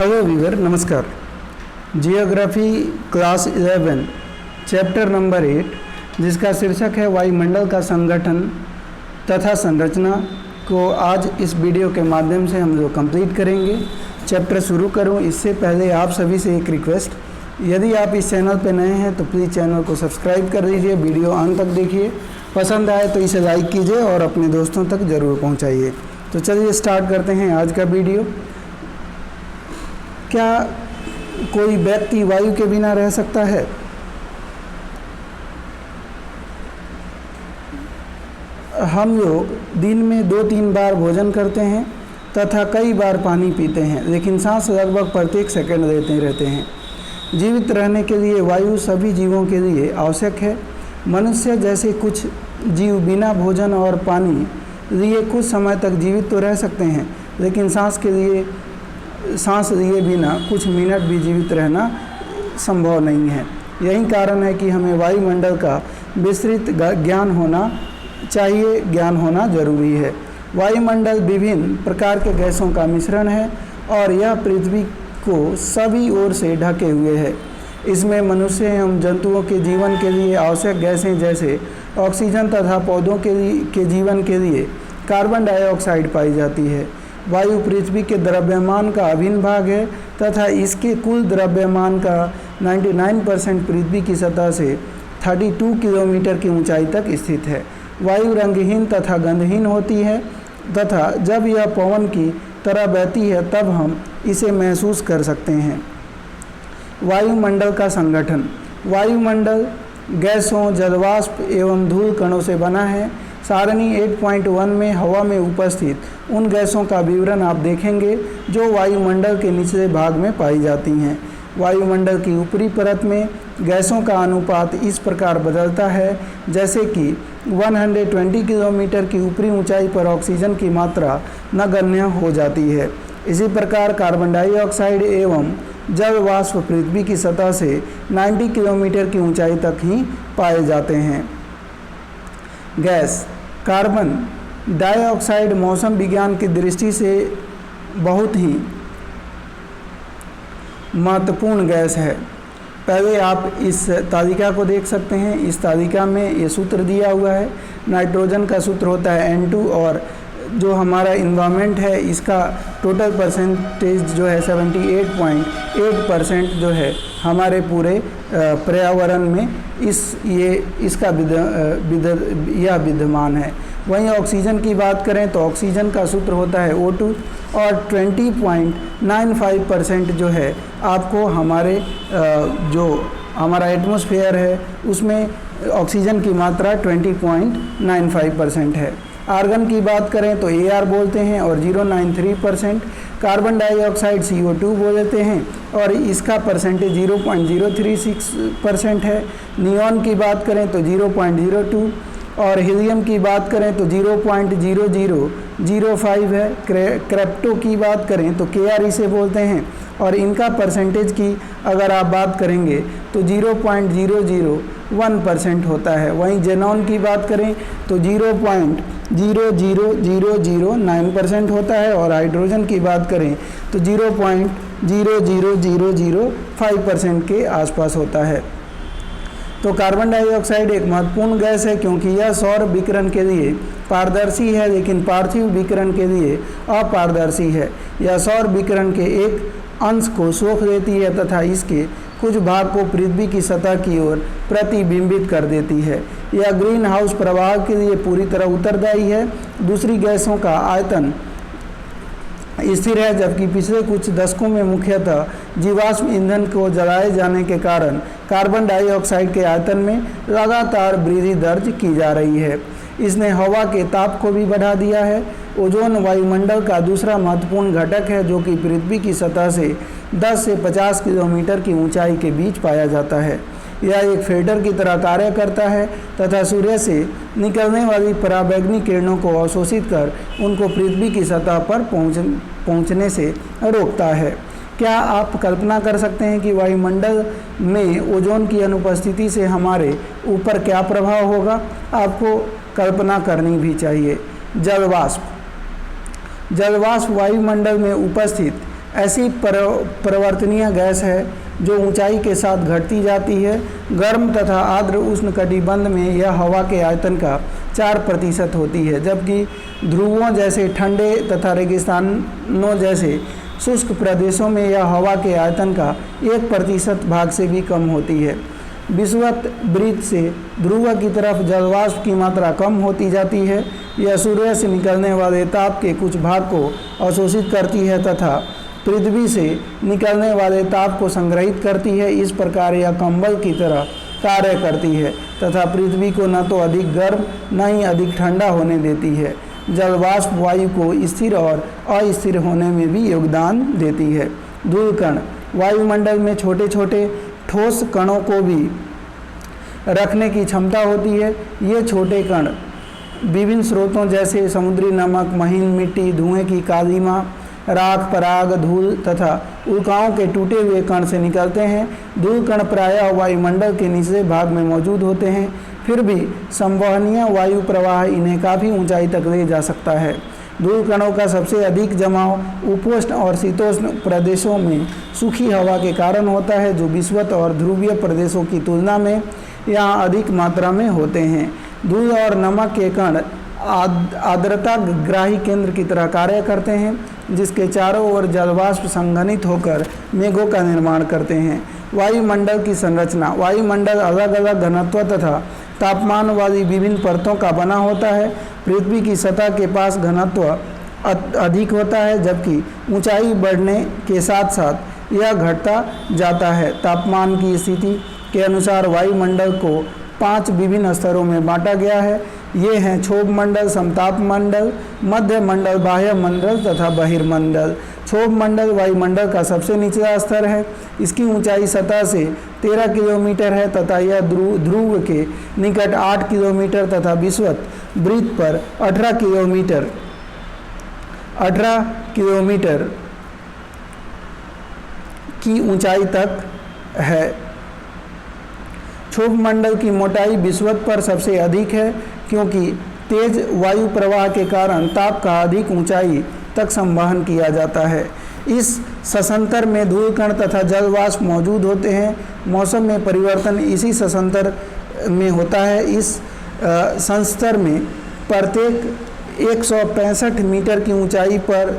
Hello viewer, नमस्कार। Geography class 11 chapter number 8 जिसका शीर्षक है वायुमंडल का संगठन तथा संरचना को आज इस वीडियो के माध्यम से हम लोग कंप्लीट करेंगे। चैप्टर शुरू करूं इससे पहले आप सभी से एक रिक्वेस्ट, यदि आप इस चैनल पर नए हैं तो प्लीज़ चैनल को सब्सक्राइब कर दीजिए, वीडियो अंत तक देखिए, पसंद आए तो इसे लाइक कीजिए और अपने दोस्तों तक ज़रूर पहुँचाइए। तो चलिए स्टार्ट करते हैं आज का वीडियो। क्या कोई व्यक्ति वायु के बिना रह सकता है? हम लोग दिन में 2-3 बार भोजन करते हैं तथा कई बार पानी पीते हैं, लेकिन सांस लगभग प्रत्येक सेकंड लेते रहते हैं। जीवित रहने के लिए वायु सभी जीवों के लिए आवश्यक है। मनुष्य जैसे कुछ जीव बिना भोजन और पानी लिए कुछ समय तक जीवित तो रह सकते हैं, लेकिन सांस लिए बिना कुछ मिनट भी जीवित रहना संभव नहीं है। यही कारण है कि हमें वायुमंडल का विस्तृत ज्ञान होना चाहिए, ज्ञान होना जरूरी है। वायुमंडल विभिन्न प्रकार के गैसों का मिश्रण है और यह पृथ्वी को सभी ओर से ढके हुए है। इसमें मनुष्य एवं जंतुओं के जीवन के लिए आवश्यक गैसें जैसे ऑक्सीजन तथा पौधों के जीवन के लिए कार्बन डाइऑक्साइड पाई जाती है। वायु पृथ्वी के द्रव्यमान का अभिन्न भाग है तथा इसके कुल द्रव्यमान का 99% पृथ्वी की सतह से 32 किलोमीटर की ऊंचाई तक स्थित है। वायु रंगहीन तथा गंधहीन होती है तथा जब यह पवन की तरह बहती है तब हम इसे महसूस कर सकते हैं। वायुमंडल का संगठन। वायुमंडल गैसों, जलवाष्प एवं धूल कणों से बना है। सारणी 8.1 में हवा में उपस्थित उन गैसों का विवरण आप देखेंगे जो वायुमंडल के निचले भाग में पाई जाती हैं। वायुमंडल की ऊपरी परत में गैसों का अनुपात इस प्रकार बदलता है जैसे कि 120 किलोमीटर की ऊपरी ऊंचाई पर ऑक्सीजन की मात्रा नगण्य हो जाती है। इसी प्रकार कार्बन डाइऑक्साइड एवं जल वाष्प पृथ्वी की सतह से 90 किलोमीटर की ऊंचाई तक ही पाए जाते हैं। गैस। कार्बन डाइऑक्साइड मौसम विज्ञान की दृष्टि से बहुत ही महत्वपूर्ण गैस है। पहले आप इस तालिका को देख सकते हैं। इस तालिका में ये सूत्र दिया हुआ है। नाइट्रोजन का सूत्र होता है N2 और जो हमारा इन्वायरमेंट है इसका टोटल परसेंटेज जो है 78.8% जो है हमारे पूरे पर्यावरण में इसका विद्यमान है। वहीं ऑक्सीजन की बात करें तो ऑक्सीजन का सूत्र होता है O2 और 20.95% जो है आपको हमारे जो हमारा एटमॉस्फेयर है उसमें ऑक्सीजन की मात्रा 20.95% है। आर्गन की बात करें तो AR बोलते हैं और 093%। कार्बन डाइऑक्साइड CO2 बोलते हैं और इसका परसेंटेज 0.036% है। नियॉन की बात करें तो 0.02 और हीलियम की बात करें तो 0.0005 है। क्रिप्टो की बात करें तो KR इसे बोलते हैं और इनका परसेंटेज की अगर आप बात करेंगे तो 0.001% होता है। वहीं जेनॉन की बात करें तो 0.00009% होता है और हाइड्रोजन की बात करें तो 0.00005% के आसपास होता है। तो कार्बन डाइऑक्साइड एक महत्वपूर्ण गैस है क्योंकि यह सौर विकिरण के लिए पारदर्शी है लेकिन पार्थिव विकिरण के लिए अपारदर्शी है। यह सौर विकिरण के एक अंश को सोख लेती है तथा इसके कुछ भाग को पृथ्वी की सतह की ओर प्रतिबिंबित कर देती है। यह ग्रीन हाउस प्रवाह के लिए पूरी तरह उत्तरदायी है। दूसरी गैसों का आयतन स्थिर है जबकि पिछले कुछ दशकों में मुख्यतः जीवाश्म ईंधन को जलाए जाने के कारण कार्बन डाइऑक्साइड के आयतन में लगातार वृद्धि दर्ज की जा रही है। इसने हवा के ताप को भी बढ़ा दिया है। ओजोन वायुमंडल का दूसरा महत्वपूर्ण घटक है जो कि पृथ्वी की सतह से 10 से 50 किलोमीटर की ऊंचाई के बीच पाया जाता है। यह एक फिल्टर की तरह कार्य करता है तथा सूर्य से निकलने वाली पराबैंगनी किरणों को अवशोषित कर उनको पृथ्वी की सतह पर पहुंचने से रोकता है। क्या आप कल्पना कर सकते हैं कि वायुमंडल में ओजोन की अनुपस्थिति से हमारे ऊपर क्या प्रभाव होगा? आपको कल्पना करनी भी चाहिए। जलवाष्प वायुमंडल में उपस्थित ऐसी परिवर्तनीय गैस है जो ऊंचाई के साथ घटती जाती है। गर्म तथा आर्द्र उष्णकटिबंध में यह हवा के आयतन का 4% होती है, जबकि ध्रुवों जैसे ठंडे तथा रेगिस्तानों जैसे शुष्क प्रदेशों में यह हवा के आयतन का 1% भाग से भी कम होती है। विषुवत वृत्त से ध्रुव की तरफ जलवाष्प की मात्रा कम होती जाती है। यह सूर्य से निकलने वाले ताप के कुछ भाग को अवशोषित करती है तथा पृथ्वी से निकलने वाले ताप को संग्रहित करती है। इस प्रकार यह कंबल की तरह कार्य करती है तथा पृथ्वी को न तो अधिक गर्म न ही अधिक ठंडा होने देती है। जलवाष्प वायु को स्थिर और अस्थिर होने में भी योगदान देती है। धूलकण वायुमंडल में छोटे छोटे ठोस कणों को भी रखने की क्षमता होती है। ये छोटे कण विभिन्न स्रोतों जैसे समुद्री नमक, महीन मिट्टी, धुएं की कालिमा, राख, पराग, धूल तथा उल्काओं के टूटे हुए कण से निकलते हैं। धूल कण प्रायः वायुमंडल के निचले भाग में मौजूद होते हैं, फिर भी संवहनीय वायु प्रवाह इन्हें काफ़ी ऊंचाई तक ले जा सकता है। धूल कणों का सबसे अधिक जमाव उपोष्ण और शीतोष्ण प्रदेशों में सूखी हवा के कारण होता है, जो विषुवत और ध्रुवीय प्रदेशों की तुलना में यहाँ अधिक मात्रा में होते हैं। धूल और नमक के कण आर्द्रता ग्राही केंद्र की तरह कार्य करते हैं, जिसके चारों ओर जलवाष्प संघनित होकर मेघों का निर्माण करते हैं। वायुमंडल की संरचना वायुमंडल अलग अलग घनत्व तथा तापमान वाली विभिन्न परतों का बना होता है। पृथ्वी की सतह के पास घनत्व अधिक होता है, जबकि ऊंचाई बढ़ने के साथ साथ यह घटता जाता है। तापमान की स्थिति के अनुसार वायुमंडल को 5 विभिन्न स्तरों में बांटा गया है। ये हैं क्षोभ मंडल, समताप मंडल, मध्य मंडल, बाह्य मंडल तथा बहिर्मंडल। क्षोभ मंडल वायुमंडल का सबसे निचला स्तर है। इसकी ऊंचाई सतह से 13 किलोमीटर है तथा यह ध्रुव के निकट 8 किलोमीटर तथा विषुवत वृत्त पर 18 किलोमीटर की ऊंचाई तक है। क्षोभ मंडल की मोटाई विषुवत पर सबसे अधिक है, क्योंकि तेज वायु प्रवाह के कारण ताप का अधिक ऊंचाई तक संवहन किया जाता है। इस सशंतर में धूलकण तथा जलवाष्प मौजूद होते हैं। मौसम में परिवर्तन इसी सशंतर में होता है। इस संस्तर में प्रत्येक 165 मीटर की ऊंचाई पर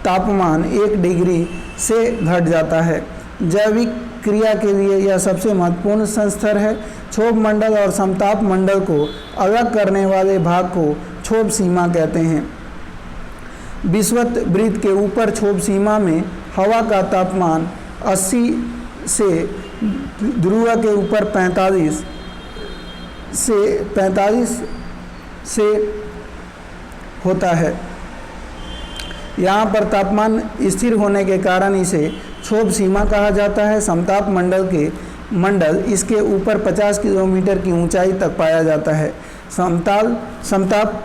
तापमान 1 डिग्री से घट जाता है। जैविक क्रिया के लिए यह सबसे महत्वपूर्ण संस्तर है। क्षोभ मंडल और समताप मंडल को अलग करने वाले भाग को क्षोभ सीमा कहते हैं। विषुवत वृत्त के ऊपर क्षोभ सीमा में हवा का तापमान 80 से ध्रुव के ऊपर 45 से होता है। यहाँ पर तापमान स्थिर होने के कारण इसे क्षोभ सीमा कहा जाता है। समताप मंडल इसके ऊपर 50 किलोमीटर की ऊंचाई तक पाया जाता है। समताप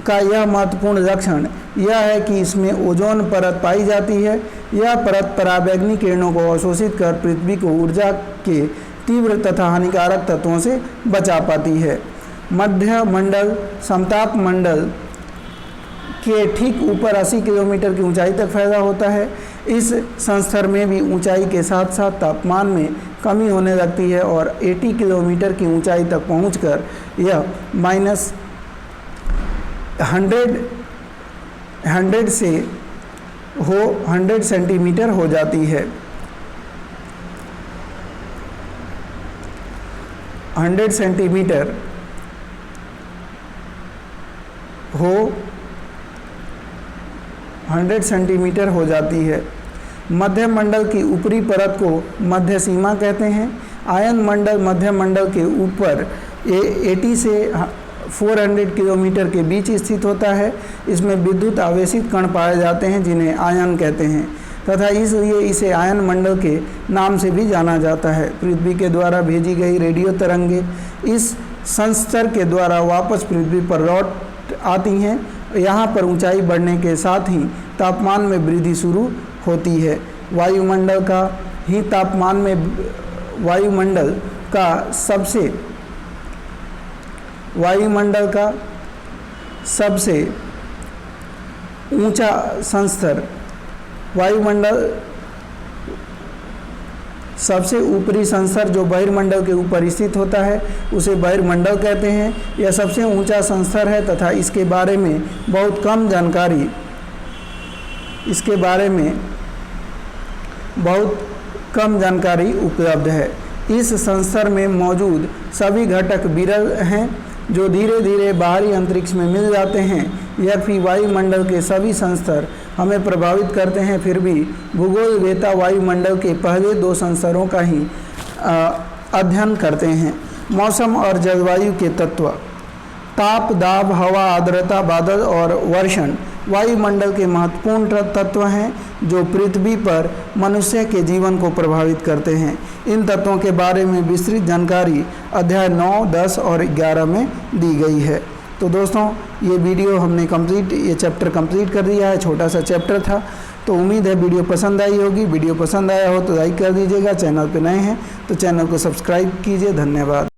का यह महत्वपूर्ण लक्षण यह है कि इसमें ओजोन परत पाई जाती है। यह परत पराबैंगनी किरणों को अवशोषित कर पृथ्वी को ऊर्जा के तीव्र तथा हानिकारक तत्वों से बचा पाती है। मध्य मंडल समताप मंडल के ठीक ऊपर 80 किलोमीटर की ऊंचाई तक फैला होता है। इस संस्तर में भी ऊंचाई के साथ साथ तापमान में कमी होने लगती है और 80 किलोमीटर की ऊंचाई तक पहुंचकर यह -100 सेंटीमीटर हो जाती है। 100 सेंटीमीटर हो जाती है। मध्य मंडल की ऊपरी परत को मध्य सीमा कहते हैं। आयन मंडल मध्य मंडल के ऊपर 80 से 400 किलोमीटर के बीच स्थित होता है। इसमें विद्युत आवेशित कण पाए जाते हैं, जिन्हें आयन कहते हैं तथा इसलिए इसे आयन मंडल के नाम से भी जाना जाता है। पृथ्वी के द्वारा भेजी गई रेडियो तरंगे इस संस्तर के द्वारा वापस पृथ्वी पर लौट आती हैं। यहाँ पर ऊंचाई बढ़ने के साथ ही तापमान में वृद्धि शुरू होती है। वायुमंडल का सबसे ऊंचा संस्तर वायुमंडल सबसे ऊपरी संस्तर जो बहिर्मंडल के ऊपर स्थित होता है उसे बहिर्मंडल कहते हैं। यह सबसे ऊंचा संस्तर है तथा इसके बारे में बहुत कम जानकारी उपलब्ध है। इस संस्तर में मौजूद सभी घटक विरल हैं जो धीरे धीरे बाहरी अंतरिक्ष में मिल जाते हैं। यद्यपि वायुमंडल के सभी संस्तर हमें प्रभावित करते हैं, फिर भी भूगोलवेत्ता वायुमंडल के पहले 2 संस्तरों का ही अध्ययन करते हैं। मौसम और जलवायु के तत्व। ताप, दाब, हवा, आर्द्रता, बादल और वर्षण वायुमंडल के महत्वपूर्ण तत्व हैं जो पृथ्वी पर मनुष्य के जीवन को प्रभावित करते हैं। इन तत्वों के बारे में विस्तृत जानकारी अध्याय 9, 10 और 11 में दी गई है। तो दोस्तों, ये वीडियो हमने ये चैप्टर कंप्लीट कर दिया है। छोटा सा चैप्टर था, तो उम्मीद है वीडियो पसंद आई होगी। वीडियो पसंद आया हो तो लाइक कर दीजिएगा। चैनल पे नए हैं तो चैनल को सब्सक्राइब कीजिए। धन्यवाद।